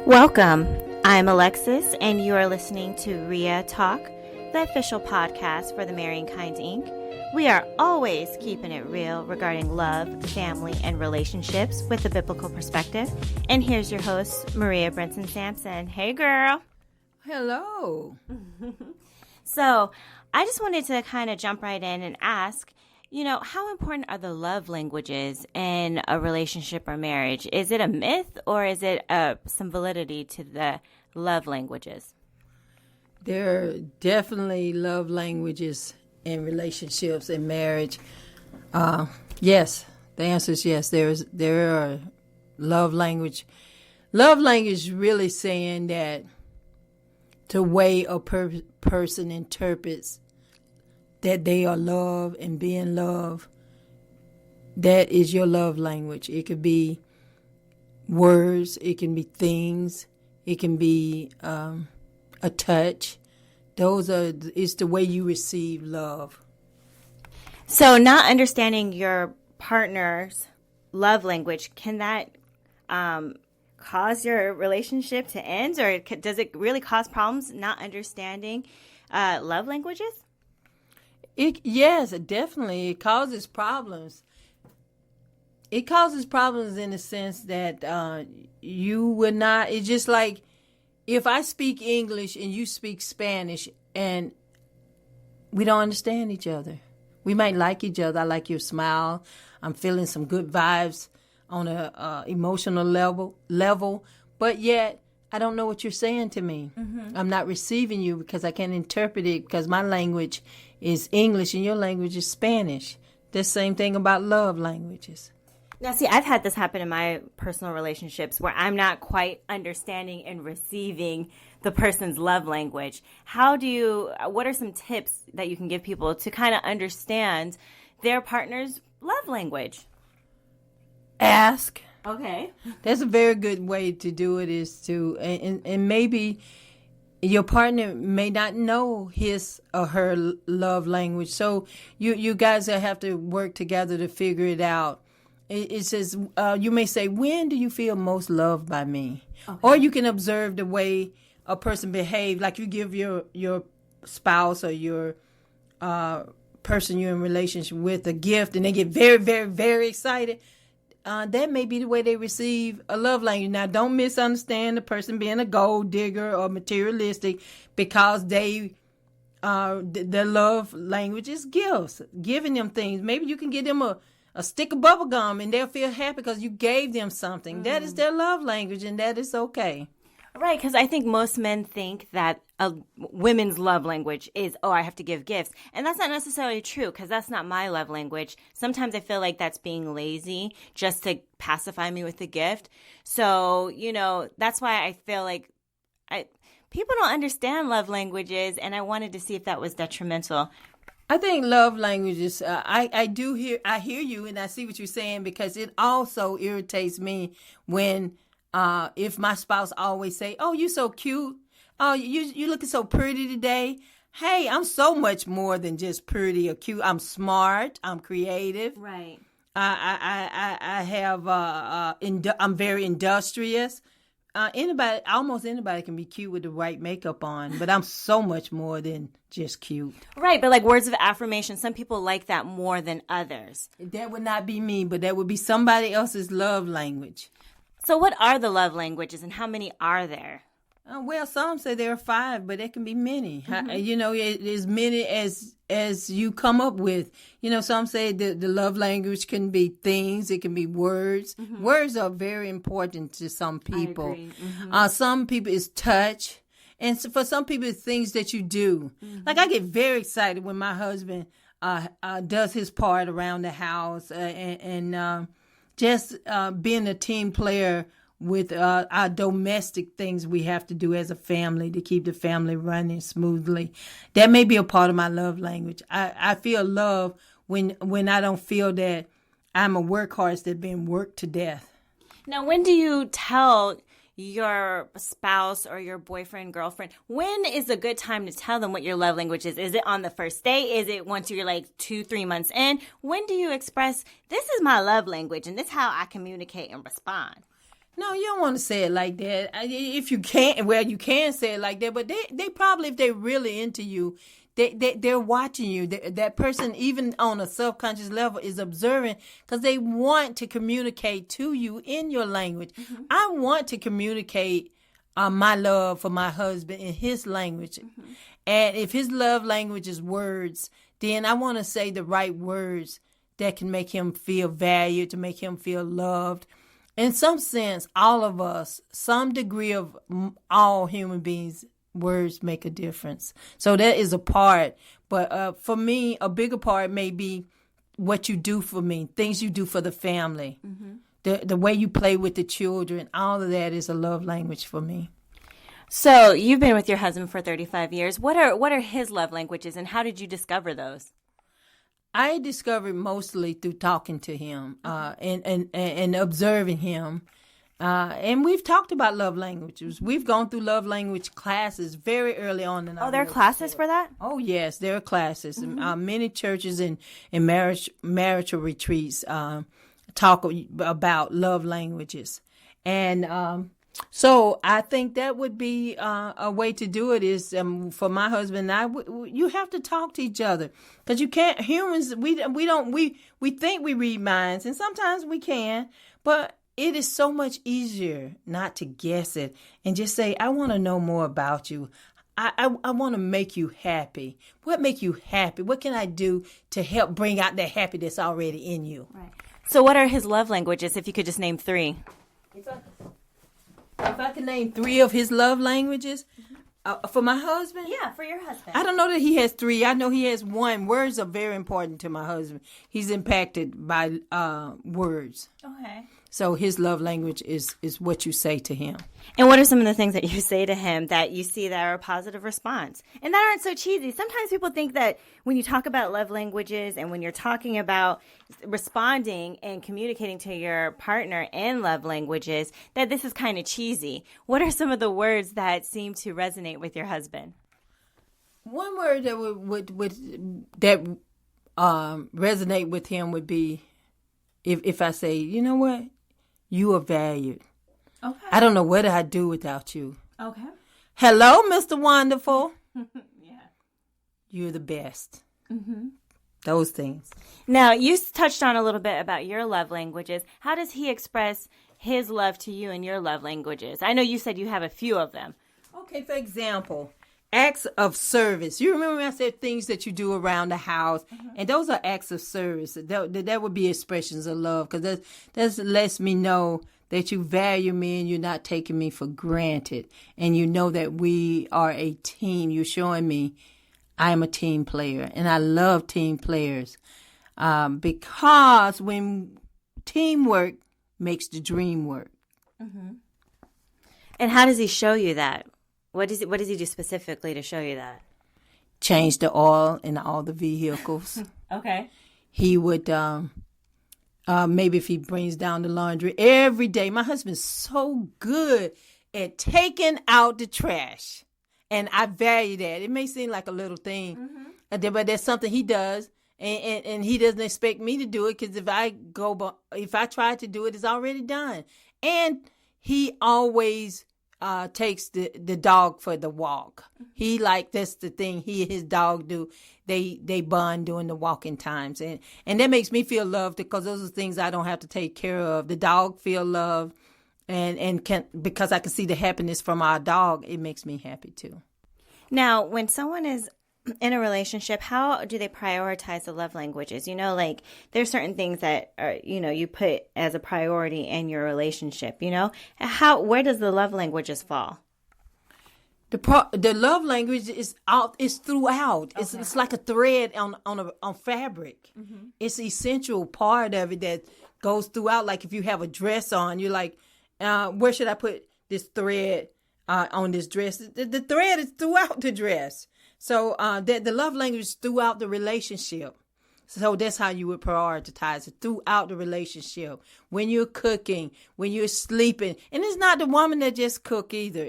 Welcome. I'm Alexis, and you are listening to RiaTalk, the official podcast for the Marrying Kind Inc. We are always keeping it real regarding love, family, and relationships with a biblical perspective. And here's your host, Maria Brenton Sampson. Hey, girl. Hello. So I just wanted to kind of jump right in and ask, how important are the love languages in a relationship or marriage? Is it a myth or is it some validity to the love languages? There are definitely love languages in relationships and marriage. Yes, the answer is yes. There are love language. Love language really saying that the way a person interprets that they are loved and being loved, that is your love language. It could be words, it can be things, it can be a touch. It's the way you receive love. So not understanding your partner's love language, can that cause your relationship to end, or does it really cause problems not understanding love languages? Yes, definitely. It causes problems. It causes problems in the sense that you would not. It's just like if I speak English and you speak Spanish and we don't understand each other. We might like each other. I like your smile. I'm feeling some good vibes on a emotional level, but yet I don't know what you're saying to me. Mm-hmm. I'm not receiving you because I can't interpret it because my language is English and your language is Spanish. The same thing about love languages. Now, see, I've had this happen in my personal relationships where I'm not quite understanding and receiving the person's love language. What are some tips that you can give people to kind of understand their partner's love language? Ask. Okay. That's a very good way to do it, is to, and maybe your partner may not know his or her love language. So you guys have to work together to figure it out. It says, you may say, when do you feel most loved by me? Okay. Or you can observe the way a person behaves, like you give your spouse or your person you're in relationship with a gift and they get very, very, very excited. That may be the way they receive a love language. Now, don't misunderstand the person being a gold digger or materialistic, because their love language is gifts, giving them things. Maybe you can give them a stick of bubble gum and they'll feel happy because you gave them something. That is their love language, and that is okay. Right, because I think most men think that a women's love language is, I have to give gifts. And that's not necessarily true, because that's not my love language. Sometimes I feel like that's being lazy just to pacify me with a gift. So, that's why I feel like people don't understand love languages, and I wanted to see if that was detrimental. I think love languages, I hear you, and I see what you're saying, because it also irritates me when if my spouse always say, "Oh, you so cute. Oh, you looking so pretty today." Hey, I'm so much more than just pretty or cute. I'm smart. I'm creative. Right. I have. I'm very industrious. Almost anybody can be cute with the right makeup on, but I'm so much more than just cute. Right, but like words of affirmation, some people like that more than others. That would not be me, but that would be somebody else's love language. So what are the love languages and how many are there? Well, some say there are 5, but there can be many. Mm-hmm. As many as you come up with. Some say the love language can be things. It can be words. Mm-hmm. Words are very important to some people. I agree. Mm-hmm. Some people it's touch. And so for some people it's things that you do. Mm-hmm. Like I get very excited when my husband does his part around the house and just being a team player with our domestic things we have to do as a family to keep the family running smoothly. That may be a part of my love language. I feel love when I don't feel that I'm a workhorse that's been worked to death. Now, when do you tell your spouse or your boyfriend, girlfriend, when is a good time to tell them what your love language is? Is it on the first date? Is it once you're like 2-3 months in? When do you express, this is my love language and this is how I communicate and respond? No, you don't want to say it like that. If you can't, well, you can say it like that. But they probably, if they're really into you, they're watching you. That person, even on a subconscious level, is observing because they want to communicate to you in your language. Mm-hmm. I want to communicate my love for my husband in his language. Mm-hmm. And if his love language is words, then I want to say the right words that can make him feel valued, to make him feel loved. In some sense, all of us, some degree of all human beings, words make a difference. So that is a part. But for me, a bigger part may be what you do for me, things you do for the family, the way you play with the children. All of that is a love language for me. So you've been with your husband for 35 years. What are his love languages, and how did you discover those? I discovered mostly through talking to him and observing him. And we've talked about love languages. We've gone through love language classes very early on in our relationship. There are classes for that? Oh, yes, there are classes. Many churches and marital retreats talk about love languages. And so I think that would be a way to do it is for my husband and I, you have to talk to each other because you can't, humans, we think we read minds and sometimes we can, but it is so much easier not to guess it and just say, I want to know more about you. I want to make you happy. What make you happy? What can I do to help bring out the happy that's already in you? Right. So what are his love languages, if you could just name 3? If I can name 3 of his love languages for my husband? Yeah, for your husband. I don't know that he has 3. I know he has 1. Words are very important to my husband. He's impacted by words. Okay. So his love language is what you say to him. And what are some of the things that you say to him that you see that are a positive response and that aren't so cheesy? Sometimes people think that when you talk about love languages and when you're talking about responding and communicating to your partner in love languages, that this is kind of cheesy. What are some of the words that seem to resonate with your husband? One word that would resonate with him would be if I say, you know what? You are valued. Okay. I don't know what I'd do without you. Okay. Hello, Mr. Wonderful. Yeah. You're the best. Mm-hmm. Those things. Now, you touched on a little bit about your love languages. How does he express his love to you in your love languages? I know you said you have a few of them. Okay, for example, acts of service. You remember I said things that you do around the house, and those are acts of service. That would be expressions of love because that lets me know that you value me and you're not taking me for granted, and you know that we are a team. You're showing me I am a team player, and I love team players because when teamwork makes the dream work. Mm-hmm. And how does he show you that? What does he do specifically to show you that? Change the oil in all the vehicles. Okay. He would maybe if he brings down the laundry every day. My husband's so good at taking out the trash, and I value that. It may seem like a little thing, but that's something he does, and he doesn't expect me to do it because if I try to do it, it's already done. And he always takes the dog for the walk. He that's the thing he and his dog do. They bond during the walking times, and that makes me feel loved because those are things I don't have to take care of. The dog feel loved, and because I can see the happiness from our dog, it makes me happy too. Now, when someone is in a relationship, how do they prioritize the love languages? There's certain things that are, you put as a priority in your relationship, where does the love languages fall? The love language is throughout. Okay. It's like a thread on fabric. Mm-hmm. It's an essential part of it that goes throughout. Like if you have a dress on, you're like, where should I put this thread on this dress? The thread is throughout the dress. So the love language is throughout the relationship. So that's how you would prioritize it throughout the relationship. When you're cooking, when you're sleeping. And it's not the woman that just cook either.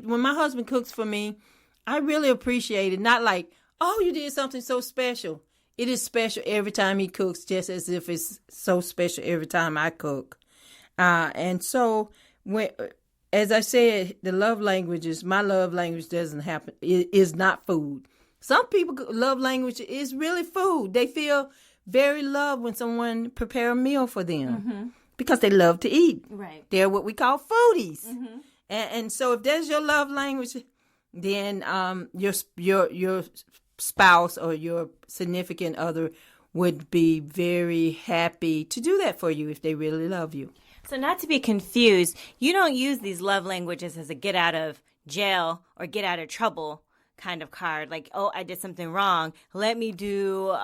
When my husband cooks for me, I really appreciate it. Not like, oh, you did something so special. It is special every time he cooks, just as if it's so special every time I cook. And so when, as I said, the love languages, my love language doesn't happen. It is not food. Some people love language is really food. They feel very loved when someone prepare a meal for them because they love to eat. Right. They're what we call foodies. And so if that's your love language, then your spouse or your significant other would be very happy to do that for you if they really love you. So not to be confused, you don't use these love languages as a get out of jail or get out of trouble kind of card. Like, oh, I did something wrong. Let me do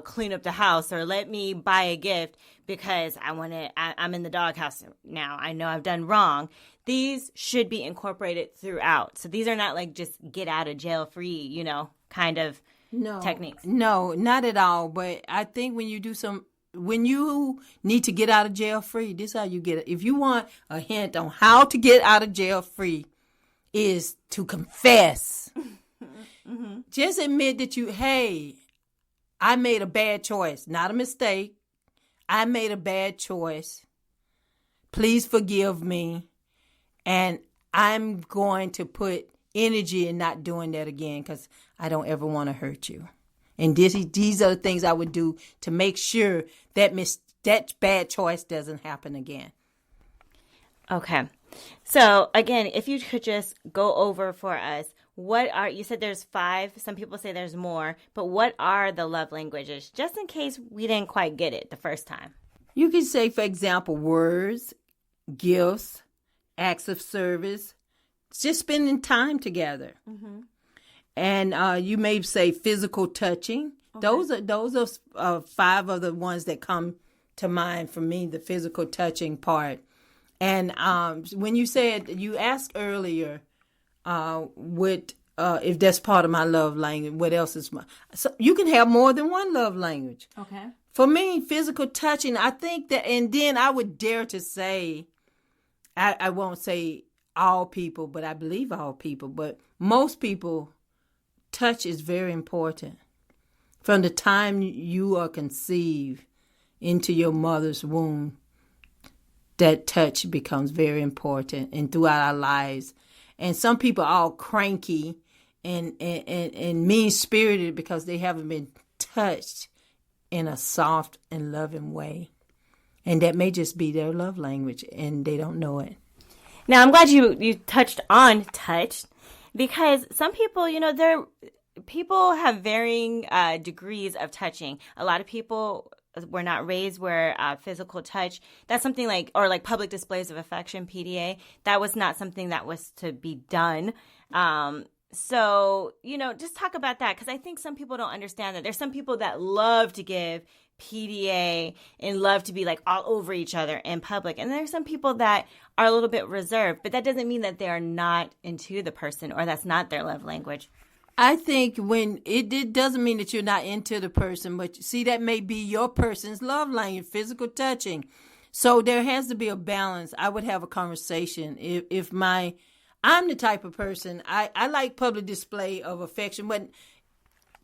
clean up the house, or let me buy a gift because I'm in the doghouse now. I know I've done wrong. These should be incorporated throughout. So these are not like just get out of jail free, kind of techniques. No, not at all. But I think when you need to get out of jail free, this is how you get it. If you want a hint on how to get out of jail free, is to confess. Just admit that I made a bad choice, not a mistake. I made a bad choice. Please forgive me. And I'm going to put energy in not doing that again because I don't ever want to hurt you. And these are the things I would do to make sure that that bad choice doesn't happen again. Okay. So again, if you could just go over for us, you said there's 5, some people say there's more, but what are the love languages, just in case we didn't quite get it the first time? You can say, for example, words, gifts, acts of service, just spending time together. And you may say physical touching. Okay. Those are 5 of the ones that come to mind for me, the physical touching part. And when you asked earlier, if that's part of my love language, what else is so you can have more than one love language. Okay. For me, physical touching, I think that, and then I would dare to say, I won't say all people, but I believe all people, but most people, touch is very important. From the time you are conceived into your mother's womb, that touch becomes very important and throughout our lives. And some people are all cranky and mean-spirited because they haven't been touched in a soft and loving way. And that may just be their love language and they don't know it. Now, I'm glad you touched on touch because some people, people have varying degrees of touching. A lot of people were not raised where physical touch, that's something like public displays of affection, PDA, that was not something that was to be done. So, just talk about that because I think some people don't understand that. There's some people that love to give PDA and love to be like all over each other in public. And there's some people that are a little bit reserved, but that doesn't mean that they are not into the person or that's not their love language. I think when it doesn't mean that you're not into the person, but see, that may be your person's love language, physical touching. So there has to be a balance. I would have a conversation. I'm the type of person, I like public display of affection, but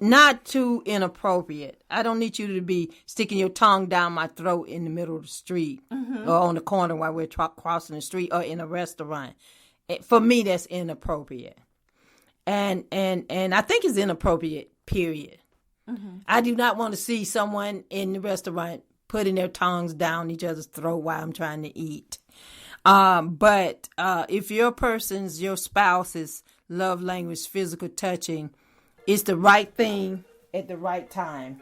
not too inappropriate. I don't need you to be sticking your tongue down my throat in the middle of the street or on the corner while we're crossing the street or in a restaurant. For me, that's inappropriate. And I think it's inappropriate, period. I do not want to see someone in the restaurant putting their tongues down each other's throat while I'm trying to eat. But if your spouse's love language, physical touching, is the right thing at the right time.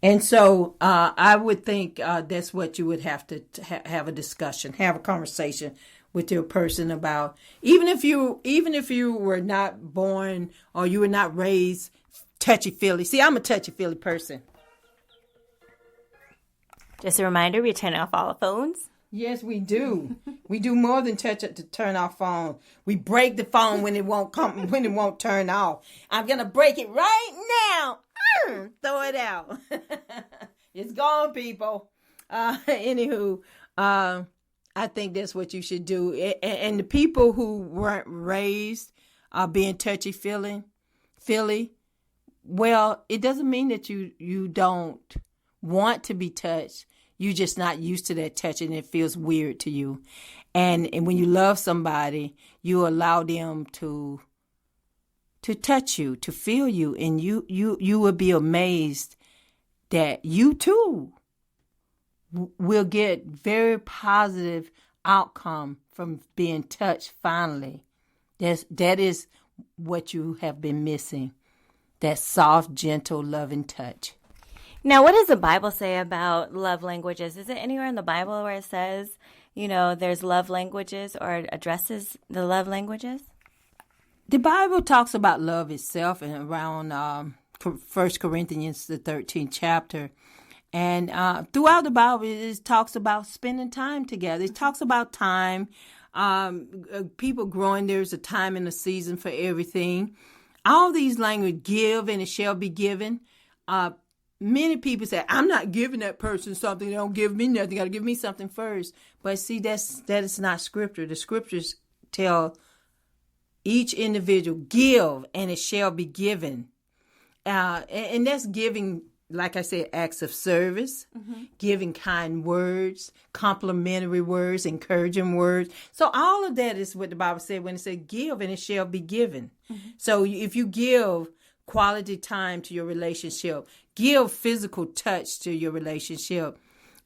And so I would think that's what you would have to have a discussion, have a conversation with your person about. Even if you were not born or you were not raised touchy-feely. See, I'm a touchy-feely person. Just a reminder, we turn off all phones. Yes, we do. We do more than touch it to turn off phone. We break the phone when it won't turn off. I'm gonna break it right now. Throw it out. It's gone, people. Anywho, I think that's what you should do. And the people who weren't raised being touchy-feely, well, it doesn't mean that you don't want to be touched. you're just not used to that touch and it feels weird to you. And when you love somebody, you allow them to touch you, to feel you, and you will be amazed that you too will get very positive outcome from being touched finally. That is what you have been missing. That soft, gentle, loving touch. Now, what does the Bible say about love languages? Is it anywhere in the Bible where it says, there's love languages or addresses the love languages? The Bible talks about love itself and around 1 Corinthians, the 13th chapter. And throughout the Bible, it talks about spending time together. It talks about time, people growing. There's a time and a season for everything. All these language, give and it shall be given. Many people say, I'm not giving that person something. They don't give me nothing. Got to give me something first. But see, that is not scripture. The scriptures tell each individual, give and it shall be given. And that's giving, like I said, acts of service, giving kind words, complimentary words, encouraging words. So all of that is what the Bible said when it said give and it shall be given. So if you give quality time to your relationship, give physical touch to your relationship,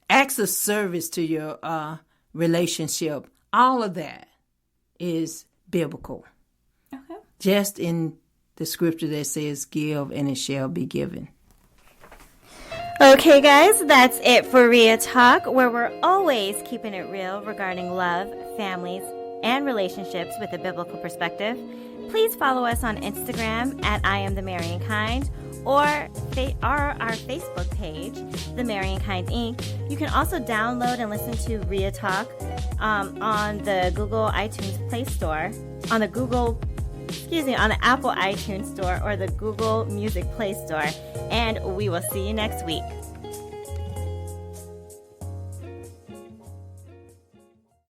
acts of service to your relationship, all of that is biblical. Okay. Just in the scripture that says give and it shall be given. Okay, guys, that's it for RiaTalk, where we're always keeping it real regarding love, families, and relationships with a biblical perspective. Please follow us on Instagram at I Am The Marrying Kind or our Facebook page, The Marrying Kind Inc. You can also download and listen to RiaTalk on the Google iTunes Play Store, on the Apple iTunes Store or the Google Music Play Store. And we will see you next week.